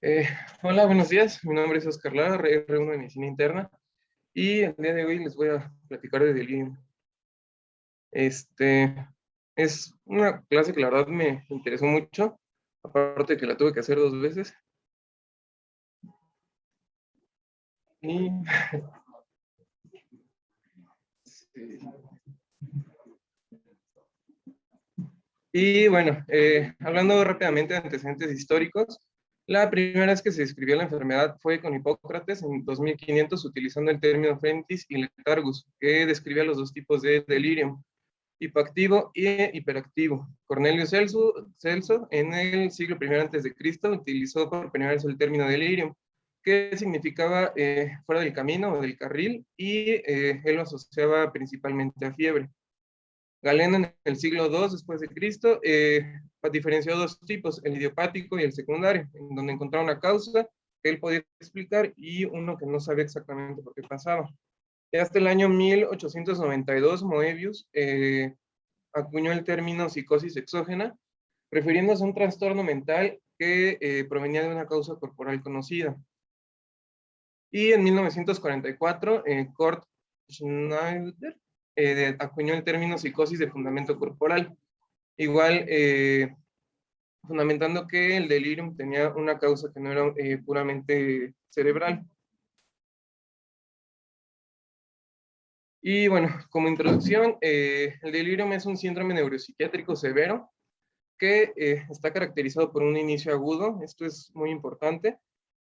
Eh, Hola, buenos días. Mi nombre es Oscar Lara, R1 de Medicina Interna, y el día de hoy les voy a platicar de delirium. Este es una clase que la verdad me interesó mucho, aparte de que la tuve que hacer 2 veces. Y, y bueno, hablando rápidamente de antecedentes históricos, la primera vez que se describió la enfermedad fue con Hipócrates en 2500 utilizando el término frentis y letargus, que describía los dos tipos de delirium, hipoactivo y hiperactivo. Cornelio Celso, en el siglo I antes de Cristo, utilizó por primera vez el término delirium, que significaba fuera del camino o del carril, y él lo asociaba principalmente a fiebre. Galeno en el siglo II después de Cristo diferenció dos tipos, el idiopático y el secundario, en donde encontraba una causa que él podía explicar y uno que no sabía exactamente por qué pasaba. Y hasta el año 1892, Moebius acuñó el término psicosis exógena, refiriéndose a un trastorno mental que provenía de una causa corporal conocida. Y en 1944, Kurt Schneider acuñó el término psicosis de fundamento corporal, igual fundamentando que el delirium tenía una causa que no era puramente cerebral. Y bueno, como introducción, el delirium es un síndrome neuropsiquiátrico severo que está caracterizado por un inicio agudo, esto es muy importante,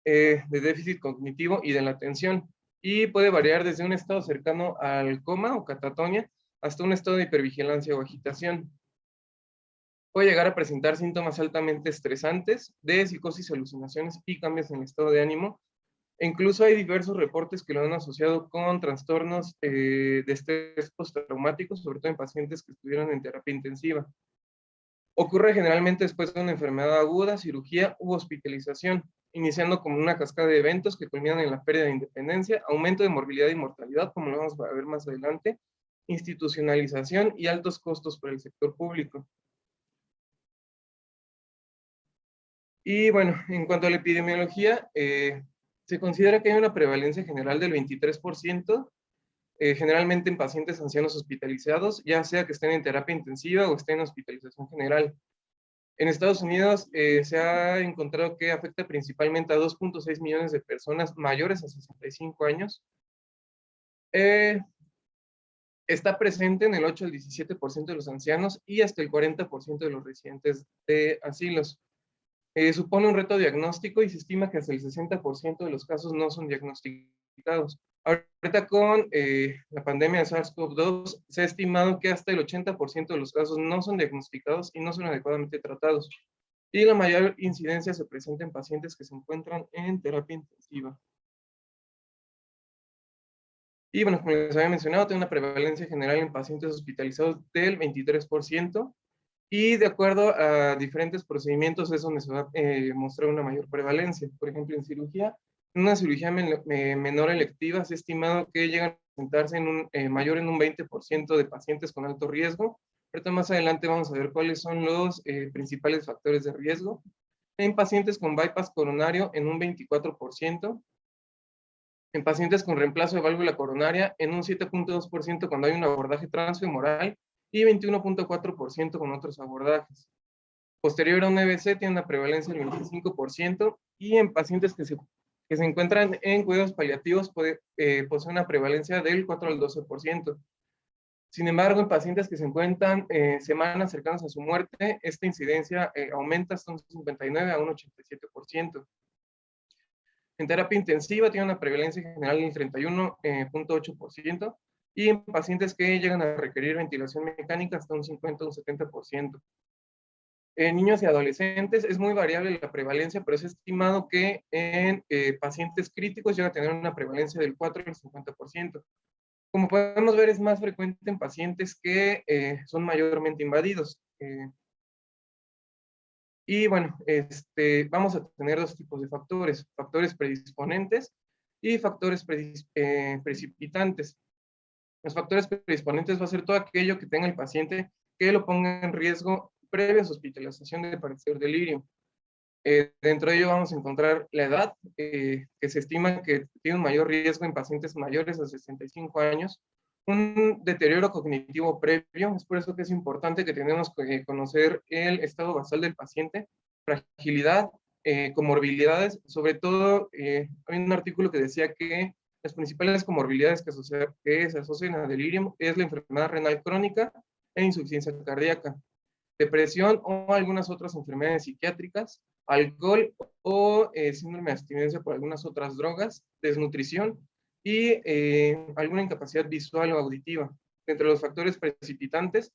de déficit cognitivo y de la atención, y puede variar desde un estado cercano al coma o catatonia hasta un estado de hipervigilancia o agitación. Puede llegar a presentar síntomas altamente estresantes de psicosis, alucinaciones y cambios en el estado de ánimo. E incluso hay diversos reportes que lo han asociado con trastornos de estrés postraumático, sobre todo en pacientes que estuvieron en terapia intensiva. Ocurre generalmente después de una enfermedad aguda, cirugía u hospitalización, iniciando como una cascada de eventos que culminan en la pérdida de independencia, aumento de morbilidad y mortalidad, como lo vamos a ver más adelante, institucionalización y altos costos para el sector público. Y bueno, en cuanto a la epidemiología, se considera que hay una prevalencia general del 23%, generalmente en pacientes ancianos hospitalizados, ya sea que estén en terapia intensiva o estén en hospitalización general. En Estados Unidos se ha encontrado que afecta principalmente a 2.6 millones de personas mayores a 65 años. Eh, Está presente en el 8 al 17% de los ancianos y hasta el 40% de los residentes de asilos. Supone un reto diagnóstico y se estima que hasta el 60% de los casos no son diagnosticados. Ahorita con la pandemia de SARS-CoV-2 se ha estimado que hasta el 80% de los casos no son diagnosticados y no son adecuadamente tratados. y la mayor incidencia se presenta en pacientes que se encuentran en terapia intensiva. Y bueno, como les había mencionado, tiene una prevalencia general en pacientes hospitalizados del 23%, y de acuerdo a diferentes procedimientos es donde se va a mostrar una mayor prevalencia. Por ejemplo, en cirugía, en una cirugía menor electiva, se ha estimado que llegan a presentarse mayor en un 20% de pacientes con alto riesgo. Ahorita más adelante vamos a ver cuáles son los principales factores de riesgo. En pacientes con bypass coronario en un 24%, en pacientes con reemplazo de válvula coronaria en un 7.2% cuando hay un abordaje transfemoral y 21.4% con otros abordajes. Posterior a un EBC tiene una prevalencia del 25%, y en pacientes que se encuentran en cuidados paliativos posee una prevalencia del 4 al 12%. Sin embargo, en pacientes que se encuentran semanas cercanas a su muerte, esta incidencia aumenta hasta un 59 a un 87%. En terapia intensiva tiene una prevalencia general del 31.8%, y en pacientes que llegan a requerir ventilación mecánica hasta un 50 o un 70%. En niños y adolescentes es muy variable la prevalencia, pero es estimado que en pacientes críticos llega a tener una prevalencia del 4 al 50%. Como podemos ver, es más frecuente en pacientes que son mayormente invadidos. Y bueno, vamos a tener dos tipos de factores predisponentes y factores precipitantes. Los factores predisponentes va a ser todo aquello que tenga el paciente que lo ponga en riesgo previa a su hospitalización de padecer delirio. Dentro de ello vamos a encontrar la edad, que se estima que tiene un mayor riesgo en pacientes mayores a 65 años, un deterioro cognitivo previo. Es por eso que es importante que tenemos que conocer el estado basal del paciente, fragilidad, comorbilidades. Sobre todo, hay un artículo que decía que las principales comorbilidades que se asocian a delirium es la enfermedad renal crónica e insuficiencia cardíaca, depresión o algunas otras enfermedades psiquiátricas, alcohol o síndrome de abstinencia por algunas otras drogas, desnutrición y alguna incapacidad visual o auditiva. Entre los factores precipitantes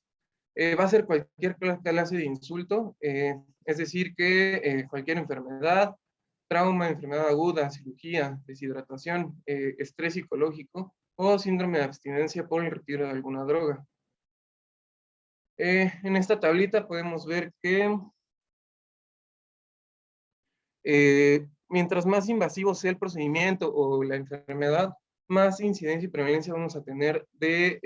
va a ser cualquier clase de insulto, es decir, que cualquier enfermedad, trauma, enfermedad aguda, cirugía, deshidratación, estrés psicológico o síndrome de abstinencia por el retiro de alguna droga. En esta tablita podemos ver que mientras más invasivo sea el procedimiento o la enfermedad, más incidencia y prevalencia vamos a tener de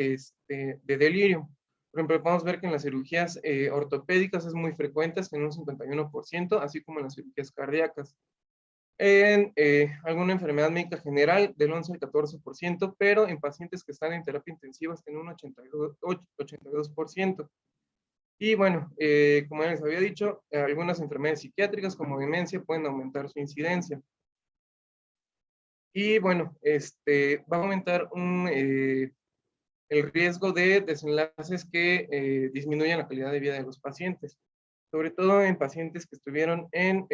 delirio. Por ejemplo, podemos ver que en las cirugías ortopédicas es muy frecuente, en un 51%, así como en las cirugías cardíacas. En alguna enfermedad médica general del 11 al 14%, pero en pacientes que están en terapia intensiva en un 82%. Y bueno, como ya les había dicho, algunas enfermedades psiquiátricas como demencia pueden aumentar su incidencia. Y bueno, va a aumentar el riesgo de desenlaces que disminuyan la calidad de vida de los pacientes. Sobre todo en pacientes que estuvieron en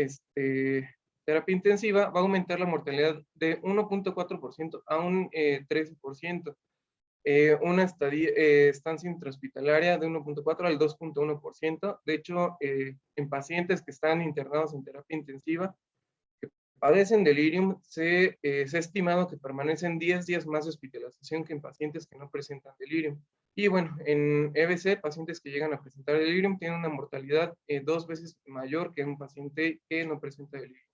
terapia intensiva, va a aumentar la mortalidad de 1.4% a un 13%. Una estancia intrahospitalaria de 1.4 al 2.1%. De hecho, en pacientes que están internados en terapia intensiva, que padecen delirium, se ha estimado que permanecen 10 días más de hospitalización que en pacientes que no presentan delirium. Y bueno, en EBC, pacientes que llegan a presentar delirium tienen una mortalidad 2 veces mayor que un paciente que no presenta delirium.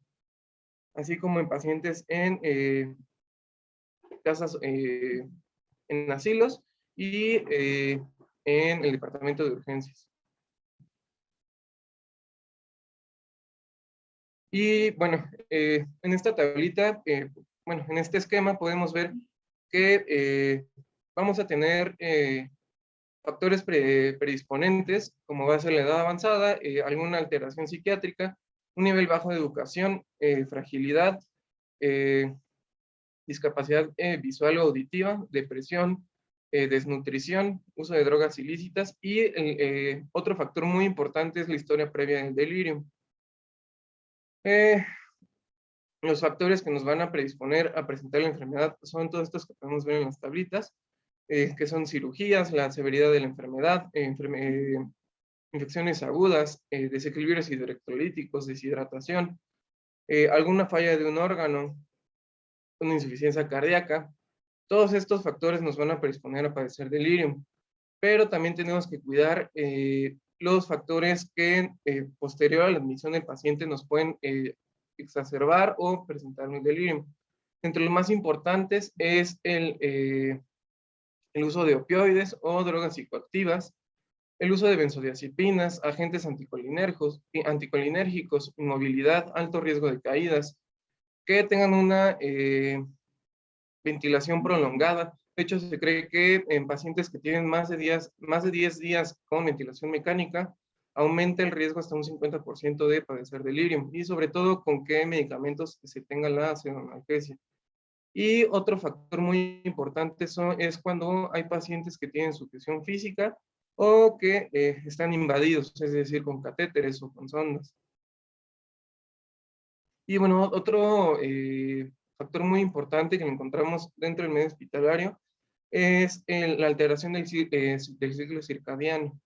Así como en pacientes en casas, en asilos y en el departamento de urgencias. Y bueno, en esta tablita, bueno, en este esquema podemos ver que vamos a tener factores predisponentes, como va a ser la edad avanzada, alguna alteración psiquiátrica, un nivel bajo de educación, fragilidad, discapacidad visual o auditiva, depresión, desnutrición, uso de drogas ilícitas y otro factor muy importante es la historia previa del delirio. Los factores que nos van a predisponer a presentar la enfermedad son todos estos que podemos ver en las tablitas, que son cirugías, la severidad de la enfermedad, infecciones agudas, desequilibrios hidroelectrolíticos, deshidratación, alguna falla de un órgano, una insuficiencia cardíaca. Todos estos factores nos van a predisponer a padecer delirium, pero también tenemos que cuidar los factores que posterior a la admisión del paciente nos pueden exacerbar o presentar un delirium. Entre los más importantes es el uso de opioides o drogas psicoactivas, el uso de benzodiazepinas, agentes anticolinérgicos, inmovilidad, alto riesgo de caídas, que tengan una ventilación prolongada. De hecho, se cree que en pacientes que tienen más de 10 días con ventilación mecánica, aumenta el riesgo hasta un 50% de padecer delirium, y sobre todo con qué medicamentos se tenga la pseudoanalgesia. Y otro factor muy importante es cuando hay pacientes que tienen sujeción física o que están invadidos, es decir, con catéteres o con sondas. Y bueno, otro factor muy importante que lo encontramos dentro del medio hospitalario es la alteración del ciclo circadiano.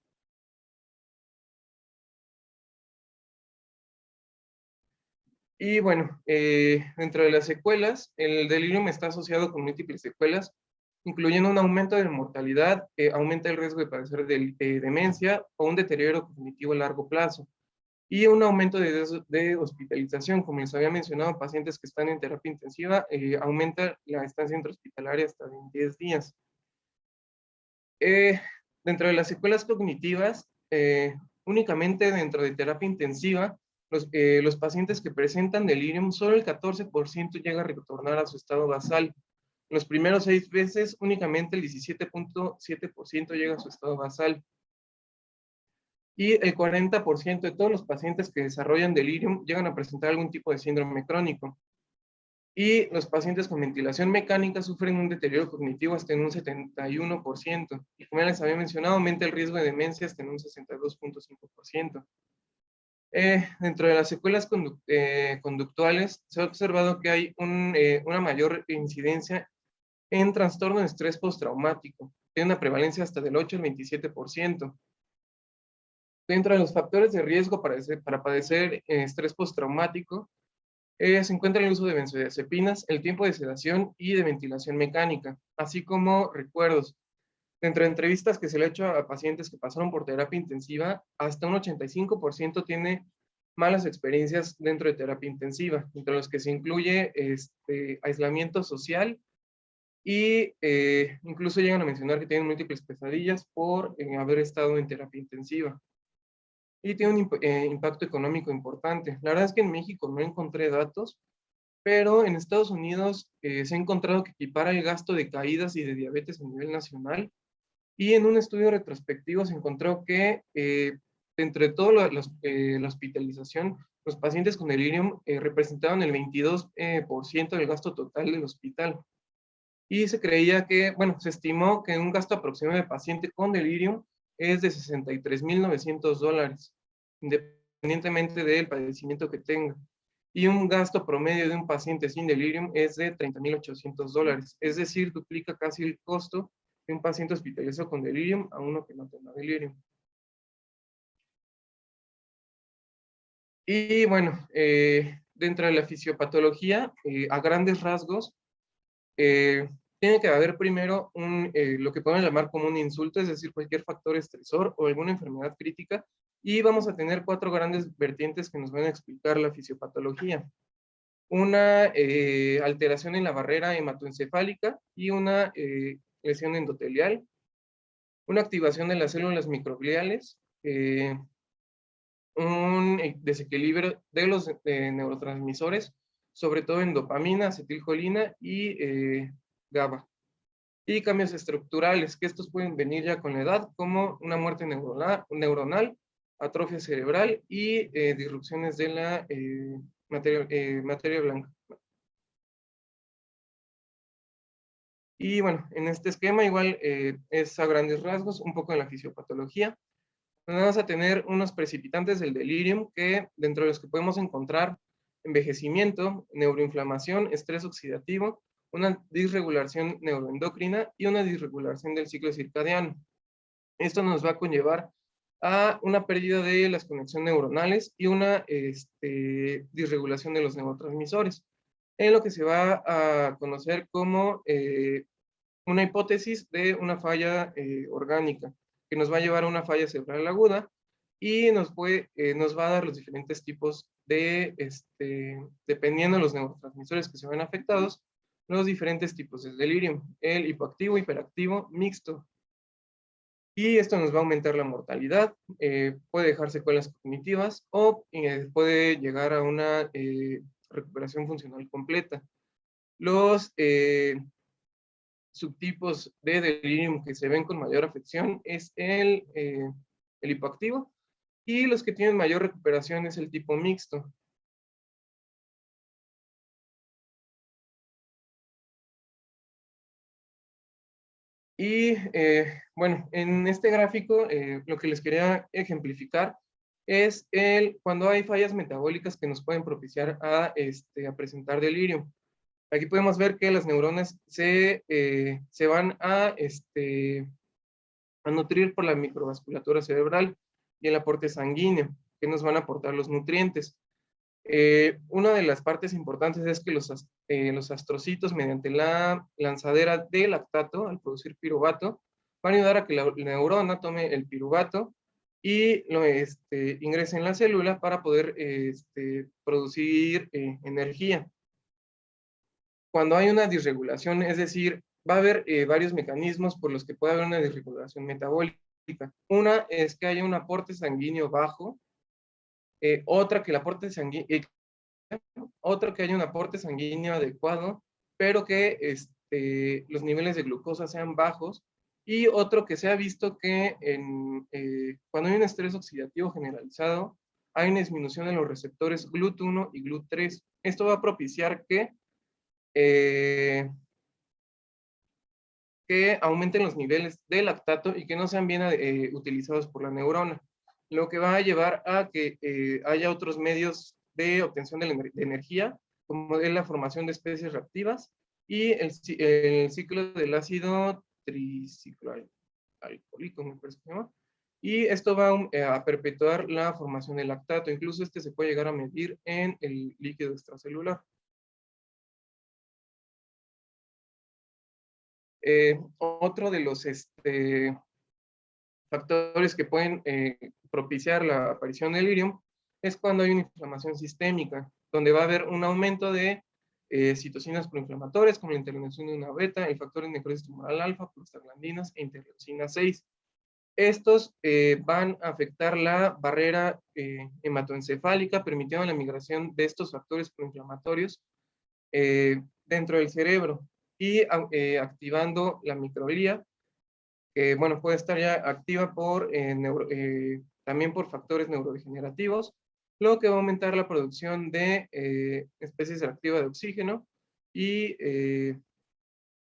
Y bueno, dentro de las secuelas, el delirium está asociado con múltiples secuelas, incluyendo un aumento de la mortalidad, aumenta el riesgo de padecer demencia o un deterioro cognitivo a largo plazo, y un aumento de hospitalización. Como les había mencionado, pacientes que están en terapia intensiva, aumenta la estancia intrahospitalaria hasta 10 días. Eh, Dentro de las secuelas cognitivas, únicamente dentro de terapia intensiva, los pacientes que presentan delirium, solo el 14% llega a retornar a su estado basal. En los primeros 6 meses, únicamente el 17.7% llega a su estado basal. Y el 40% de todos los pacientes que desarrollan delirium llegan a presentar algún tipo de síndrome crónico. Y los pacientes con ventilación mecánica sufren un deterioro cognitivo hasta en un 71%. Y como ya les había mencionado, aumenta el riesgo de demencia hasta en un 62.5%. Dentro de las secuelas conductuales, se ha observado que hay una mayor incidencia en trastorno de estrés postraumático. Tiene una prevalencia hasta del 8 al 27%. Dentro de los factores de riesgo para padecer estrés postraumático, se encuentra el uso de benzodiazepinas, el tiempo de sedación y de ventilación mecánica, así como recuerdos. Dentro de entrevistas que se le ha hecho a pacientes que pasaron por terapia intensiva, hasta un 85% tiene malas experiencias dentro de terapia intensiva, entre los que se incluye aislamiento social y incluso llegan a mencionar que tienen múltiples pesadillas por haber estado en terapia intensiva. Y tiene un impacto económico importante. La verdad es que en México no encontré datos, pero en Estados Unidos se ha encontrado que equipara el gasto de caídas y de diabetes a nivel nacional, y en un estudio retrospectivo se encontró que entre toda la hospitalización, los pacientes con delirium representaban el 22% del gasto total del hospital. Y se creía que, bueno, se estimó que un gasto aproximado de paciente con delirium es de $63,900, independientemente del padecimiento que tenga. Y un gasto promedio de un paciente sin delirium es de $30,800, es decir, duplica casi el costo de un paciente hospitalizado con delirium a uno que no tenga delirium. Y bueno, dentro de la fisiopatología, a grandes rasgos, eh, tiene que haber primero lo que podemos llamar como un insulto, es decir, cualquier factor estresor o alguna enfermedad crítica, y vamos a tener 4 grandes vertientes que nos van a explicar la fisiopatología. Una alteración en la barrera hematoencefálica y una lesión endotelial, una activación de las células microgliales, un desequilibrio de los neurotransmisores, sobre todo en dopamina, acetilcolina y GABA. Y cambios estructurales, que estos pueden venir ya con la edad, como una muerte neuronal, atrofia cerebral y disrupciones de la materia blanca. Y bueno, en este esquema igual es a grandes rasgos un poco de la fisiopatología. Vamos a tener unos precipitantes del delirium que dentro de los que podemos encontrar envejecimiento, neuroinflamación, estrés oxidativo, una disregulación neuroendocrina y una disregulación del ciclo circadiano. Esto nos va a conllevar a una pérdida de las conexiones neuronales y una disregulación de los neurotransmisores, en lo que se va a conocer como una hipótesis de una falla orgánica, que nos va a llevar a una falla cerebral aguda y nos va a dar los diferentes tipos de, dependiendo de los neurotransmisores que se ven afectados, los diferentes tipos de delirium, el hipoactivo, hiperactivo, mixto. Y esto nos va a aumentar la mortalidad, puede dejar secuelas cognitivas o puede llegar a una recuperación funcional completa. Los subtipos de delirium que se ven con mayor afección es el hipoactivo, y los que tienen mayor recuperación es el tipo mixto. Y bueno, en este gráfico lo que les quería ejemplificar es cuando hay fallas metabólicas que nos pueden propiciar a presentar delirium. Aquí podemos ver que las neuronas se van a nutrir por la microvasculatura cerebral y el aporte sanguíneo, que nos van a aportar los nutrientes. Una de las partes importantes es que los astrocitos, mediante la lanzadera de lactato, al producir piruvato, van a ayudar a que la neurona tome el piruvato y lo ingrese en la célula para poder producir energía. Cuando hay una disregulación, es decir, va a haber varios mecanismos por los que puede haber una disregulación metabólica. Una es que haya un aporte sanguíneo bajo, otra que el aporte sanguíneo, otro que haya un aporte sanguíneo adecuado, pero que los niveles de glucosa sean bajos, y otro que se ha visto que cuando hay un estrés oxidativo generalizado, hay una disminución de los receptores GLUT1 y GLUT3. Esto va a propiciar eh, que aumenten los niveles de lactato y que no sean bien utilizados por la neurona, lo que va a llevar a que haya otros medios de obtención de energía, como es la formación de especies reactivas y el ciclo del ácido tricicloalcohólico, me parece que se llama. Y esto va a perpetuar la formación del lactato. Incluso se puede llegar a medir en el líquido extracelular. Otro de los factores que pueden propiciar la aparición del delirium es cuando hay una inflamación sistémica, donde va a haber un aumento de citocinas proinflamatorias, como la interleucina 1 beta, el factor de necrosis tumoral alfa, prostaglandinas e interleucina 6. Estos van a afectar la barrera hematoencefálica, permitiendo la migración de estos factores proinflamatorios dentro del cerebro y activando la microglía, que bueno, puede estar ya activa también por factores neurodegenerativos, lo que va a aumentar la producción de especies reactivas de oxígeno y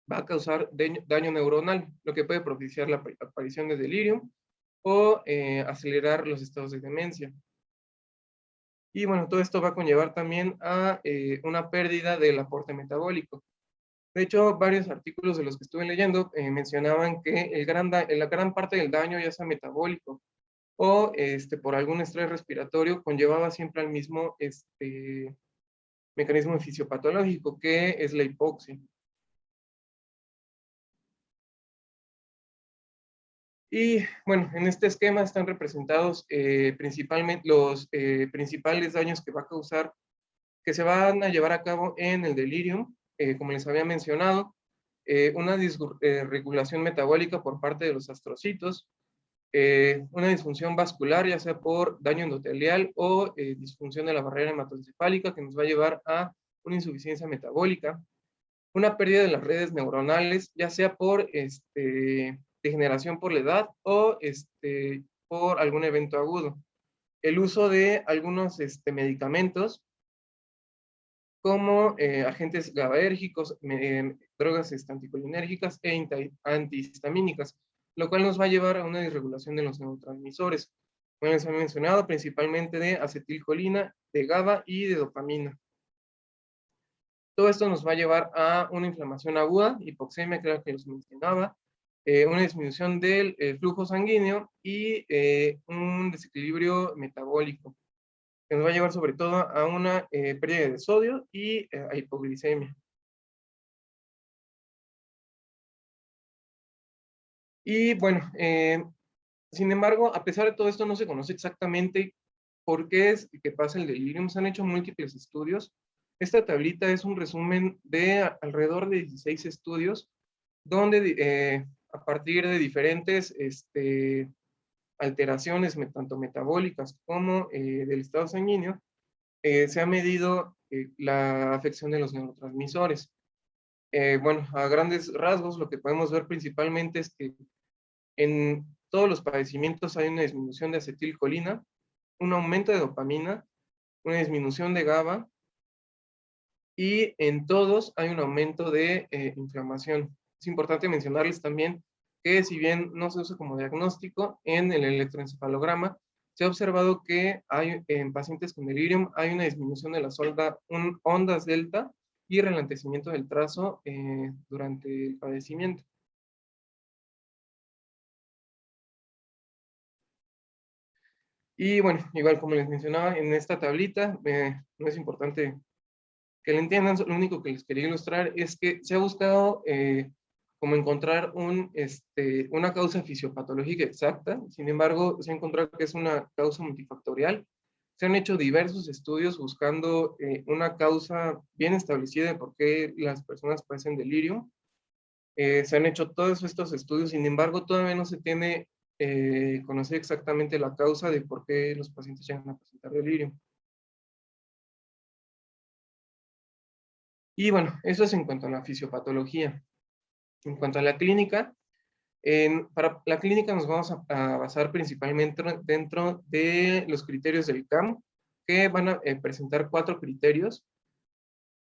va a causar daño neuronal, lo que puede propiciar la aparición de delirium o acelerar los estados de demencia. Y bueno, todo esto va a conllevar también a una pérdida del aporte metabólico. De hecho, varios artículos de los que estuve leyendo mencionaban que la gran parte del daño, ya sea metabólico o por algún estrés respiratorio, conllevaba siempre al mismo mecanismo fisiopatológico, que es la hipoxia. Y bueno, en este esquema están representados principalmente los principales daños que va a causar, que se van a llevar a cabo en el delirium, como les había mencionado, una disregulación metabólica por parte de los astrocitos, una disfunción vascular, ya sea por daño endotelial o disfunción de la barrera hematoencefálica, que nos va a llevar a una insuficiencia metabólica, una pérdida de las redes neuronales, ya sea por degeneración por la edad o por algún evento agudo. El uso de algunos medicamentos como agentes GABAérgicos, drogas anticolinérgicas e antihistamínicas, lo cual nos va a llevar a una disregulación de los neurotransmisores. Como les he mencionado, principalmente de acetilcolina, de GABA y de dopamina. Todo esto nos va a llevar a una inflamación aguda, hipoxemia, creo que les mencionaba, una disminución del flujo sanguíneo y un desequilibrio metabólico, que nos va a llevar sobre todo a una pérdida de sodio y a hipoglicemia. Y bueno, sin embargo, a pesar de todo esto, no se conoce exactamente por qué es que pasa el delirium. Se han hecho múltiples estudios. Esta tablita es un resumen de alrededor de 16 estudios, donde a partir de diferentes alteraciones, tanto metabólicas como del estado sanguíneo, se ha medido la afección de los neurotransmisores. Bueno, a grandes rasgos, lo que podemos ver principalmente es que en todos los padecimientos hay una disminución de acetilcolina, un aumento de dopamina, una disminución de GABA, y en todos hay un aumento de inflamación. Es importante mencionarles también que si bien no se usa como diagnóstico, en el electroencefalograma se ha observado que hay, en pacientes con delirium hay una disminución de las ondas delta y ralentecimiento del trazo durante el padecimiento. Y bueno, igual como les mencionaba en esta tablita, no es importante que le entiendan, lo único que les quería ilustrar es que se ha buscado como encontrar una causa fisiopatológica exacta. Sin embargo, se ha encontrado que es una causa multifactorial. Se han hecho diversos estudios buscando una causa bien establecida de por qué las personas padecen delirio. Se han hecho todos estos estudios, sin embargo, todavía no se tiene conocer exactamente la causa de por qué los pacientes llegan a presentar delirio. Y bueno, eso es en cuanto a la fisiopatología. En cuanto a la clínica, para la clínica nos vamos a basar principalmente dentro de los criterios del CAM, que van a presentar 4 criterios.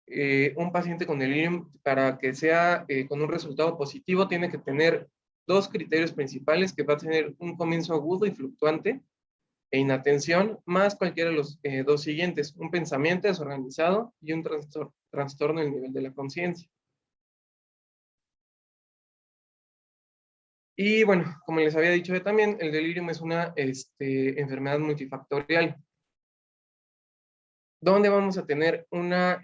Un paciente con delirium, para que sea con un resultado positivo, tiene que tener 2 criterios principales, que va a tener un comienzo agudo y fluctuante, e inatención, más cualquiera de los 2 siguientes, un pensamiento desorganizado y un trastorno del nivel de la conciencia. Y bueno, como les había dicho yo también, el delirium es una enfermedad multifactorial, donde vamos a tener una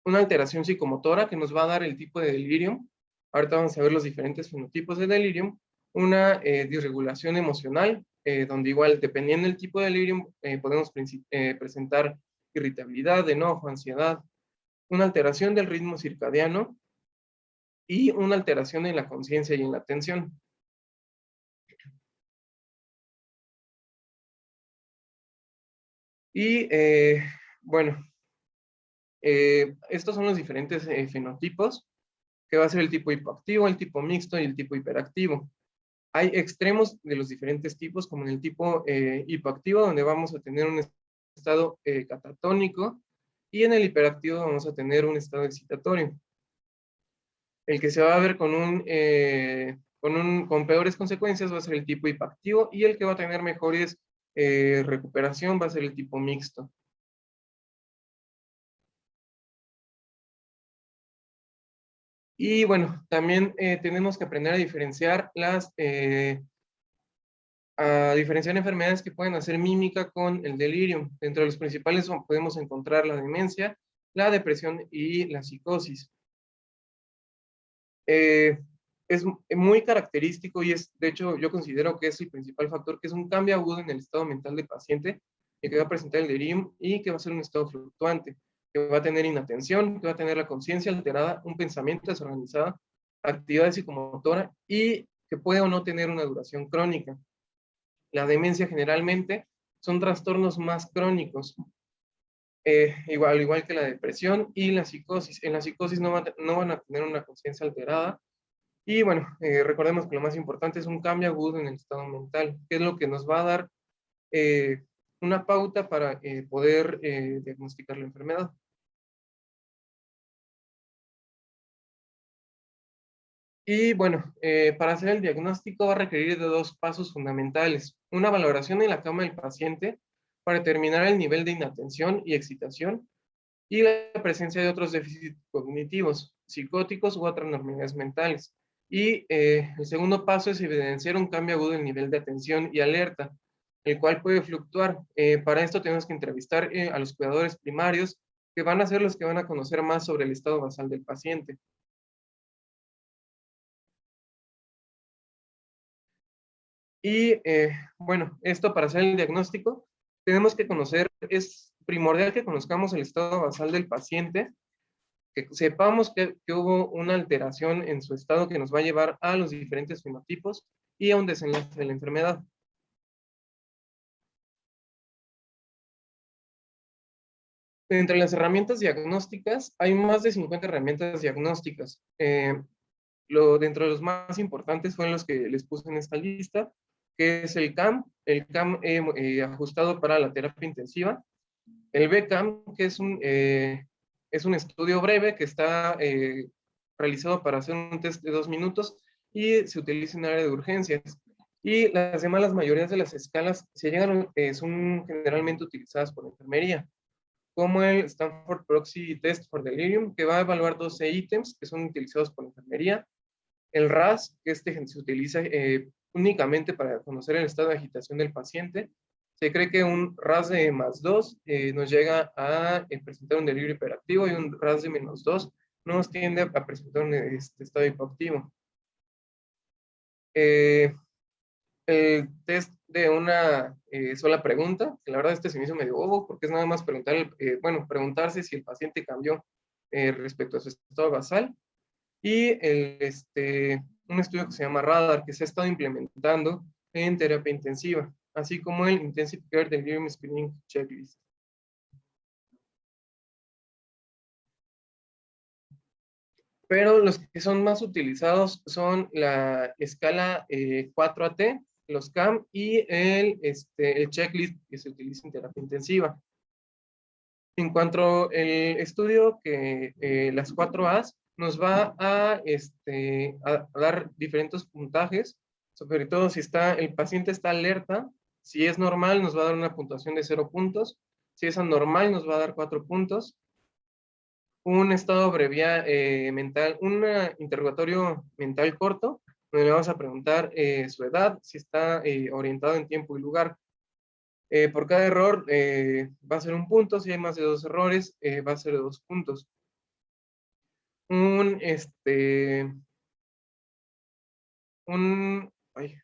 alteración psicomotora que nos va a dar el tipo de delirium. Ahorita vamos a ver los diferentes fenotipos de delirium. Una disregulación emocional, donde igual, dependiendo del tipo de delirium, podemos presentar irritabilidad, enojo, ansiedad. Una alteración del ritmo circadiano y una alteración en la conciencia y en la atención. Y bueno, estos son los diferentes fenotipos, que va a ser el tipo hipoactivo, el tipo mixto y el tipo hiperactivo. Hay extremos de los diferentes tipos, como en el tipo hipoactivo, donde vamos a tener un estado catatónico, y en el hiperactivo vamos a tener un estado excitatorio. El que se va a ver con peores consecuencias va a ser el tipo hipoactivo, y el que va a tener mejores recuperación va a ser el tipo mixto. Y bueno, también tenemos que aprender a diferenciar enfermedades que pueden hacer mímica con el delirium. Entre los principales podemos encontrar la demencia, la depresión y la psicosis. Eh, es muy característico y de hecho, yo considero que es el principal factor, que es un cambio agudo en el estado mental del paciente, que va a presentar el delirium y que va a ser un estado fluctuante, que va a tener inatención, que va a tener la conciencia alterada, un pensamiento desorganizado, actividad psicomotora, y que puede o no tener una duración crónica. La demencia generalmente son trastornos más crónicos, igual que la depresión y la psicosis. En la psicosis no van a tener una conciencia alterada. Y bueno, recordemos que lo más importante es un cambio agudo en el estado mental, que es lo que nos va a dar eh, una pauta para poder diagnosticar la enfermedad. Y bueno, para hacer el diagnóstico va a requerir de 2 pasos fundamentales: una valoración en la cama del paciente para determinar el nivel de inatención y excitación, y la presencia de otros déficits cognitivos, psicóticos u otras anormalidades mentales. Y el segundo paso es evidenciar un cambio agudo en el nivel de atención y alerta, el cual puede fluctuar. Para esto tenemos que entrevistar a los cuidadores primarios, que van a ser los que van a conocer más sobre el estado basal del paciente. Y bueno, esto para hacer el diagnóstico, tenemos que conocer, es primordial que conozcamos el estado basal del paciente, que sepamos que hubo una alteración en su estado que nos va a llevar a los diferentes fenotipos y a un desenlace de la enfermedad. Entre las herramientas diagnósticas, hay más de 50 herramientas diagnósticas. Dentro de los más importantes fueron los que les puse en esta lista, que es el CAM ajustado para la terapia intensiva, el BCAM, que es un estudio breve que está realizado para hacer un test de 2 minutos y se utiliza en área de urgencias. Y las demás, las mayorías de las escalas son generalmente utilizadas por la enfermería, como el Stanford Proxy Test for Delirium, que va a evaluar 12 ítems que son utilizados por la enfermería, el RAS, que se utiliza únicamente para conocer el estado de agitación del paciente. Se cree que un RAS de +2 nos llega a presentar un delirio hiperactivo, y un RAS de -2 nos tiende a presentar un estado hipoactivo. El test de una sola pregunta, que la verdad este se me hizo medio bobo, porque es nada más preguntarse si el paciente cambió respecto a su estado basal. Y un estudio que se llama RADAR, que se ha estado implementando en terapia intensiva, así como el Intensive Care Delirium Screening Checklist. Pero los que son más utilizados son la escala 4AT, los CAM y el checklist que se utiliza en terapia intensiva. En cuanto al estudio, que las 4As nos va a dar diferentes puntajes, sobre todo si el paciente está alerta. Si es normal, nos va a dar una puntuación de 0 puntos. Si es anormal, nos va a dar 4 puntos. Un estado mental, un interrogatorio mental corto, donde le vamos a preguntar su edad, si está orientado en tiempo y lugar. Por cada error va a ser 1 punto. Si hay más de 2 errores, va a ser 2 puntos. Un, un, ay,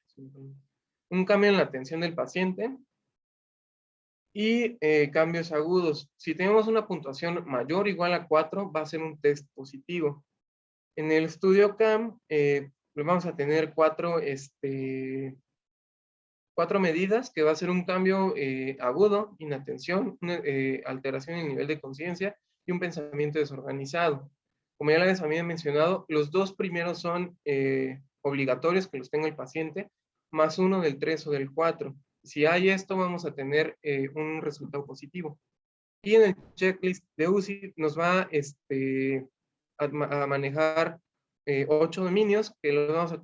un cambio en la atención del paciente y cambios agudos. Si tenemos una puntuación mayor o igual a 4, va a ser un test positivo. En el estudio CAM, vamos a tener 4 medidas, que va a ser un cambio agudo, inatención, una alteración en el nivel de conciencia y un pensamiento desorganizado. Como ya les había mencionado, los 2 primeros son obligatorios que los tenga el paciente, más 1 del 3 o del 4. Si hay esto, vamos a tener un resultado positivo. Y en el checklist de UCI nos va a manejar 8 dominios, que los vamos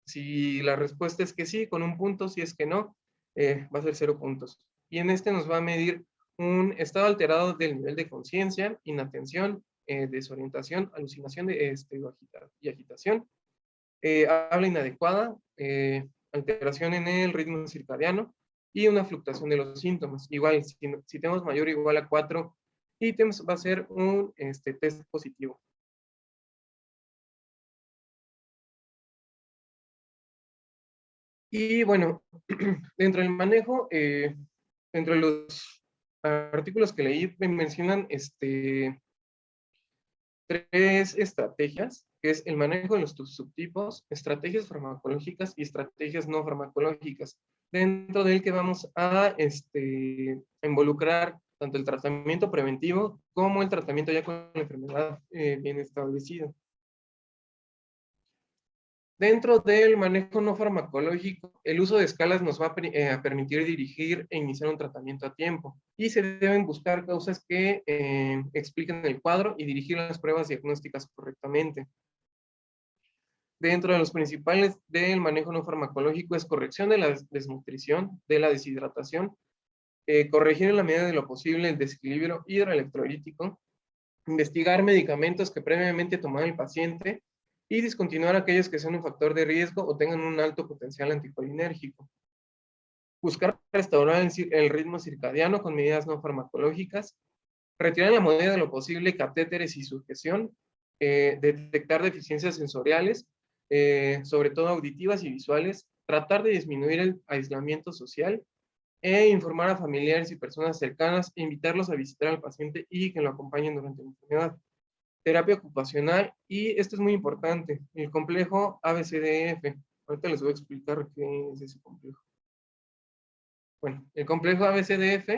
si la respuesta es que sí, con 1 punto; si es que no, va a ser 0 puntos. Y en este nos va a medir un estado alterado del nivel de conciencia, inatención, desorientación, alucinación y agitación, habla inadecuada, alteración en el ritmo circadiano y una fluctuación de los síntomas. Igual, si tenemos mayor o igual a 4 ítems, va a ser un test positivo. Y bueno, dentro del manejo, dentro de los artículos que leí, me mencionan 3 estrategias, que es el manejo de los subtipos, estrategias farmacológicas y estrategias no farmacológicas, dentro del que vamos a involucrar tanto el tratamiento preventivo como el tratamiento ya con la enfermedad bien establecida. Dentro del manejo no farmacológico, el uso de escalas nos va a permitir dirigir e iniciar un tratamiento a tiempo, y se deben buscar causas que expliquen el cuadro y dirigir las pruebas diagnósticas correctamente. Dentro de los principales del manejo no farmacológico es corrección de la desnutrición, de la deshidratación, corregir en la medida de lo posible el desequilibrio hidroelectrolítico, investigar medicamentos que previamente tomaba el paciente y discontinuar aquellos que sean un factor de riesgo o tengan un alto potencial anticolinérgico. Buscar restaurar el ritmo circadiano con medidas no farmacológicas, retirar en la medida de lo posible catéteres y sujeción, detectar deficiencias sensoriales, sobre todo auditivas y visuales, tratar de disminuir el aislamiento social, e informar a familiares y personas cercanas e invitarlos a visitar al paciente y que lo acompañen durante la enfermedad. Terapia ocupacional, y esto es muy importante, el complejo ABCDF. Ahorita les voy a explicar qué es ese complejo. Bueno, el complejo ABCDF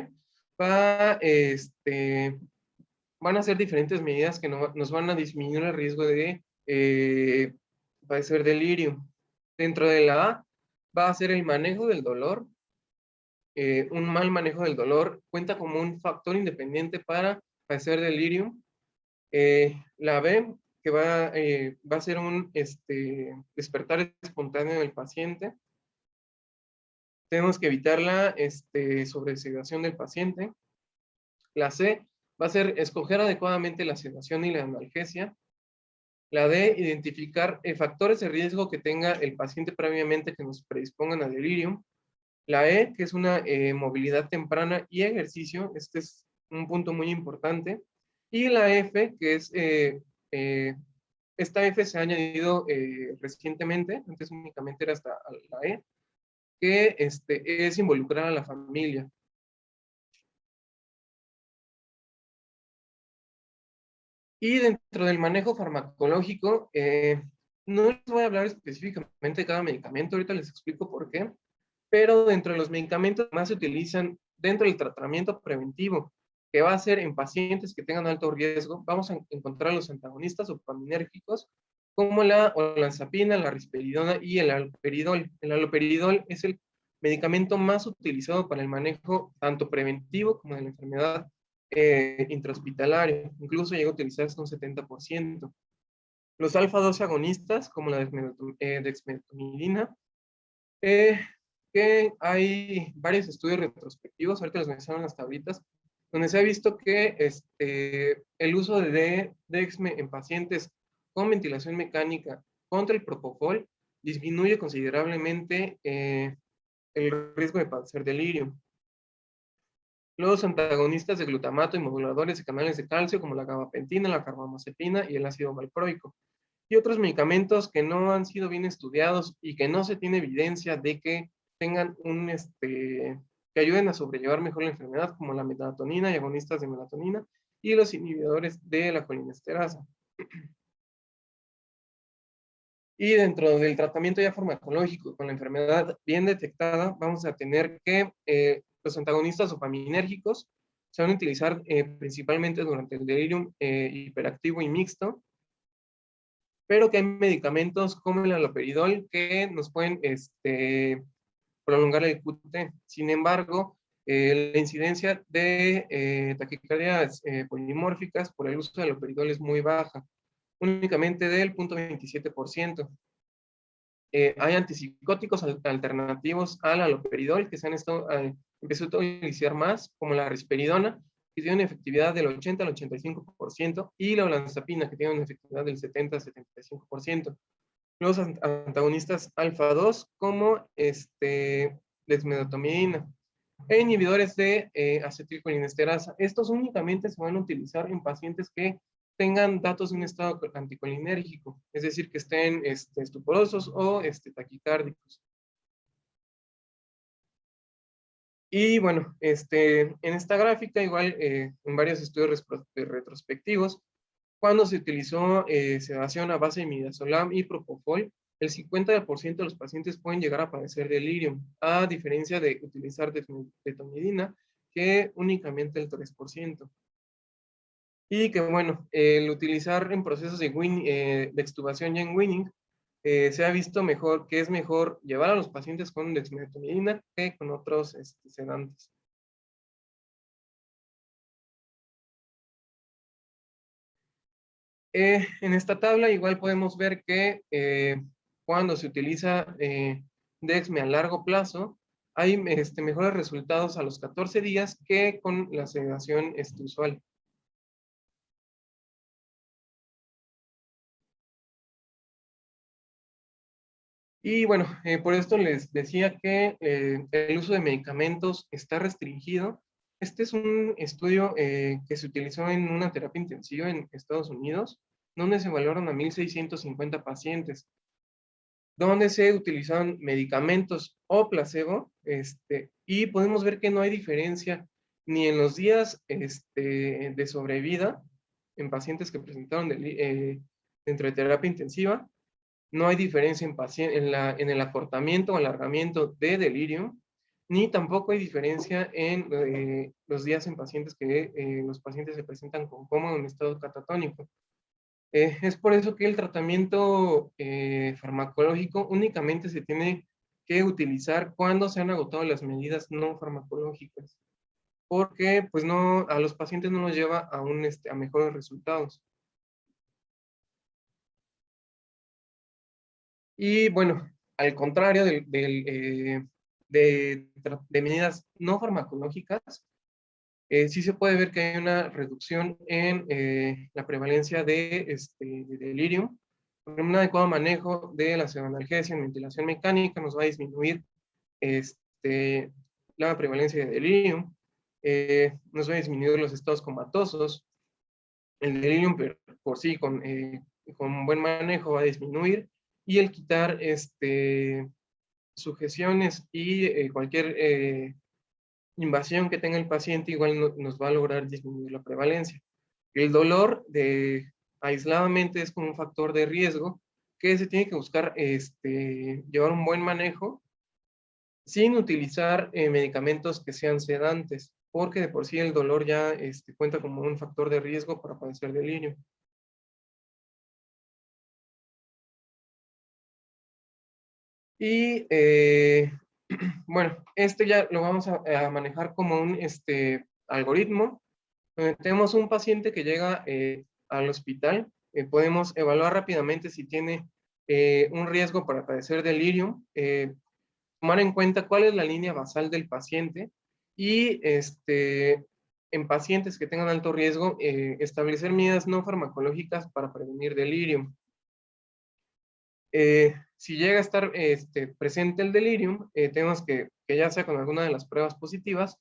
va, van a ser diferentes medidas que nos van a disminuir el riesgo de padecer delirium. Dentro de la A va a ser el manejo del dolor. Un mal manejo del dolor cuenta como un factor independiente para padecer delirium. La B, que va a ser un despertar espontáneo del paciente. Tenemos que evitar la sobresedación del paciente. La C va a ser escoger adecuadamente la sedación y la analgesia. La D, identificar factores de riesgo que tenga el paciente previamente que nos predispongan a delirium. La E, que es una movilidad temprana y ejercicio. Este es un punto muy importante. Y la F, que es, esta F se ha añadido recientemente, antes únicamente era hasta la E, que es involucrar a la familia. Y dentro del manejo farmacológico, no les voy a hablar específicamente de cada medicamento, ahorita les explico por qué, pero dentro de los medicamentos que más se utilizan dentro del tratamiento preventivo, que va a ser en pacientes que tengan alto riesgo, vamos a encontrar los antagonistas dopaminérgicos, como la olanzapina, la risperidona y el haloperidol. El haloperidol es el medicamento más utilizado para el manejo tanto preventivo como de la enfermedad intrahospitalaria. Incluso llega a utilizarse un 70%. Los alfa-2 agonistas, como la dexmedetomidina, que hay varios estudios retrospectivos, ahorita los mencionan las tablitas, donde se ha visto que el uso de Dexme en pacientes con ventilación mecánica contra el propofol disminuye considerablemente el riesgo de padecer delirio. Los antagonistas de glutamato y moduladores de canales de calcio, como la gabapentina, la carbamazepina y el ácido valproico. Y otros medicamentos que no han sido bien estudiados y que no se tiene evidencia de que tengan que ayuden a sobrellevar mejor la enfermedad, como la melatonina y agonistas de melatonina y los inhibidores de la colinesterasa. Y dentro del tratamiento ya farmacológico con la enfermedad bien detectada, vamos a tener que los antagonistas dopaminérgicos se van a utilizar principalmente durante el delirium hiperactivo y mixto, pero que hay medicamentos como el haloperidol que nos pueden prolongar el QT. Sin embargo, la incidencia de taquicardias polimórficas por el uso de haloperidol es muy baja, únicamente del 0.27%. Hay antipsicóticos alternativos al haloperidol que se han empezado a utilizar más, como la risperidona, que tiene una efectividad del 80 al 85%, y la olanzapina, que tiene una efectividad del 70 al 75%. Los antagonistas alfa-2, como desmedotomidina, e inhibidores de acetilcolinesterasa. Estos únicamente se van a utilizar en pacientes que tengan datos de un estado anticolinérgico, es decir, que estén estuporosos o taquicárdicos. Y bueno, en esta gráfica, igual en varios estudios retrospectivos, cuando se utilizó sedación a base de midazolam y propofol, el 50% de los pacientes pueden llegar a padecer delirium, a diferencia de utilizar detomidina, que únicamente el 3%. Y que bueno, el utilizar en procesos de extubación ya en Winning, se ha visto mejor, que es mejor llevar a los pacientes con dexmedetomidina que con otros sedantes. En esta tabla igual podemos ver que cuando se utiliza Dexme a largo plazo, hay mejores resultados a los 14 días que con la sedación usual. Y bueno, por esto les decía que el uso de medicamentos está restringido. Este es un estudio que se utilizó en una terapia intensiva en Estados Unidos, donde se evaluaron a 1,650 pacientes, donde se utilizaron medicamentos o placebo, y podemos ver que no hay diferencia ni en los días de sobrevida en pacientes que presentaron dentro de terapia intensiva. No hay diferencia en el acortamiento o alargamiento de delirio, ni tampoco hay diferencia en los días en pacientes que los pacientes se presentan con coma o en estado catatónico. Es por eso que el tratamiento farmacológico únicamente se tiene que utilizar cuando se han agotado las medidas no farmacológicas, porque pues no, a los pacientes no los lleva a mejores resultados. Y bueno, al contrario de medidas no farmacológicas, sí se puede ver que hay una reducción en la prevalencia de delirium. Con un adecuado manejo de la pseudoanalgesia en ventilación mecánica nos va a disminuir este, la prevalencia de delirium, nos va a disminuir los estados comatosos. El delirium por sí con buen manejo va a disminuir, y el quitar sujeciones y cualquier invasión que tenga el paciente igual nos va a lograr disminuir la prevalencia. El dolor aisladamente es como un factor de riesgo que se tiene que buscar llevar un buen manejo sin utilizar medicamentos que sean sedantes, porque de por sí el dolor ya cuenta como un factor de riesgo para padecer delirio. Y bueno, ya lo vamos a manejar como un algoritmo. Tenemos un paciente que llega al hospital, podemos evaluar rápidamente si tiene un riesgo para padecer delirium, tomar en cuenta cuál es la línea basal del paciente y en pacientes que tengan alto riesgo, establecer medidas no farmacológicas para prevenir delirium. Si llega a estar presente el delirium, tenemos que ya sea con alguna de las pruebas positivas,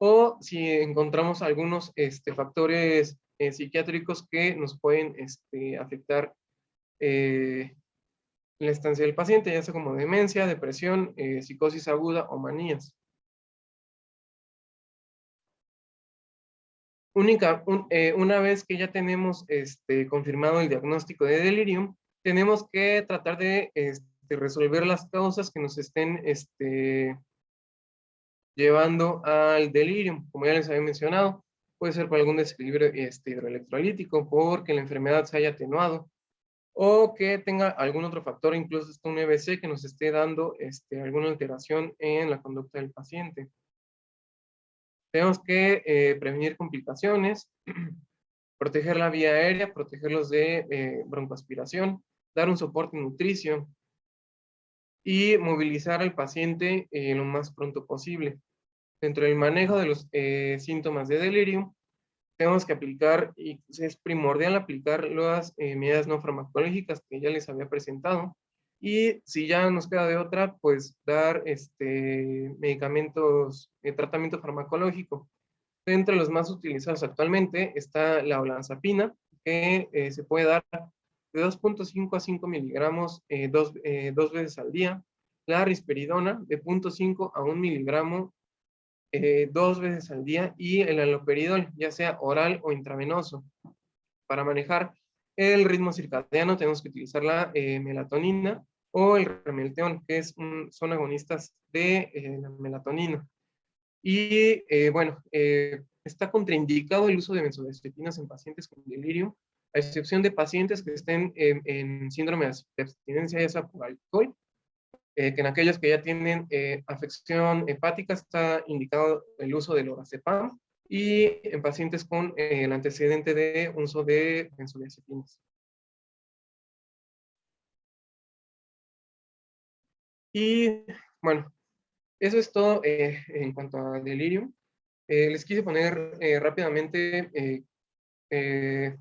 o si encontramos algunos factores psiquiátricos que nos pueden afectar la estancia del paciente, ya sea como demencia, depresión, psicosis aguda o manías. Una vez que ya tenemos confirmado el diagnóstico de delirium, tenemos que tratar de resolver las causas que nos estén llevando al delirium. Como ya les había mencionado, puede ser por algún desequilibrio hidroelectrolítico, porque la enfermedad se haya atenuado, o que tenga algún otro factor, incluso hasta un EBC, que nos esté dando alguna alteración en la conducta del paciente. Tenemos que prevenir complicaciones, proteger la vía aérea, protegerlos de broncoaspiración, dar un soporte nutricio y movilizar al paciente lo más pronto posible. Dentro del manejo de los síntomas de delirium, tenemos que aplicar, y es primordial aplicar las medidas no farmacológicas que ya les había presentado, y si ya nos queda de otra, pues dar medicamentos, tratamiento farmacológico. Entre los más utilizados actualmente está la olanzapina, que se puede dar de 2,5 a 5 miligramos dos veces al día. La risperidona de 0,5 a 1 miligramo dos veces al día, y el haloperidol, ya sea oral o intravenoso. Para manejar el ritmo circadiano tenemos que utilizar la melatonina o el remelteón, que son agonistas de la melatonina. Y bueno, está contraindicado el uso de benzodiazepinas en pacientes con delirium, a excepción de pacientes que estén en síndrome de abstinencia, ya sea por alcohol, que en aquellos que ya tienen afección hepática está indicado el uso del lorazepam, y en pacientes con el antecedente de uso de benzodiazepinas. Y bueno, eso es todo en cuanto a delirium. Les quise poner rápidamente eh,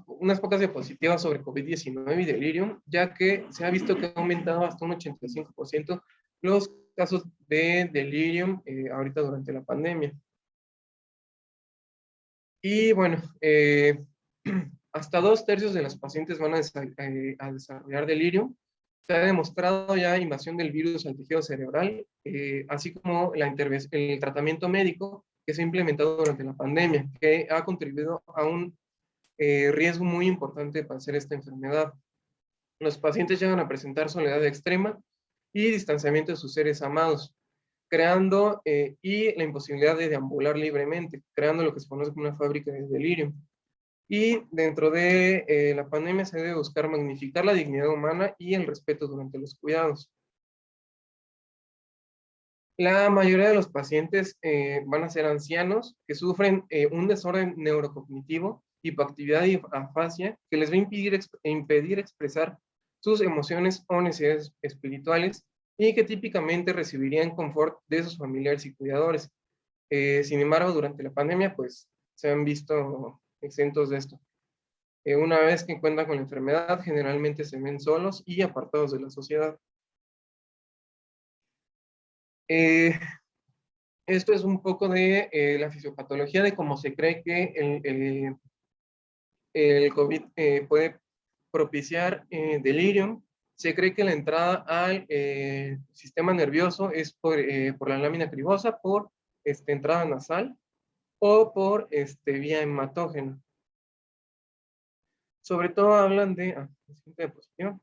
unas pocas diapositivas sobre COVID-19 y delirium, ya que se ha visto que ha aumentado hasta un 85% los casos de delirium ahorita durante la pandemia. Y bueno, hasta 2/3 de los pacientes van a desarrollar delirium. Se ha demostrado ya invasión del virus al tejido cerebral, así como el tratamiento médico que se ha implementado durante la pandemia, que ha contribuido a un riesgo muy importante de padecer esta enfermedad. Los pacientes llegan a presentar soledad extrema y distanciamiento de sus seres amados, creando y la imposibilidad de deambular libremente, creando lo que se conoce como una fábrica de delirio. Y dentro de la pandemia se debe buscar magnificar la dignidad humana y el respeto durante los cuidados. La mayoría de los pacientes van a ser ancianos que sufren un desorden neurocognitivo, hipoactividad y afasia, que les va a impedir expresar sus emociones o necesidades espirituales y que típicamente recibirían confort de sus familiares y cuidadores. Sin embargo, durante la pandemia, pues se han visto exentos de esto. Una vez que cuentan con la enfermedad, generalmente se ven solos y apartados de la sociedad. Eh, Esto es un poco de la fisiopatología de cómo se cree que el COVID puede propiciar delirium. Se cree que la entrada al sistema nervioso es por la lámina cribosa, por entrada nasal o por vía hematógena. Sobre todo hablan de... siguiente diapositiva.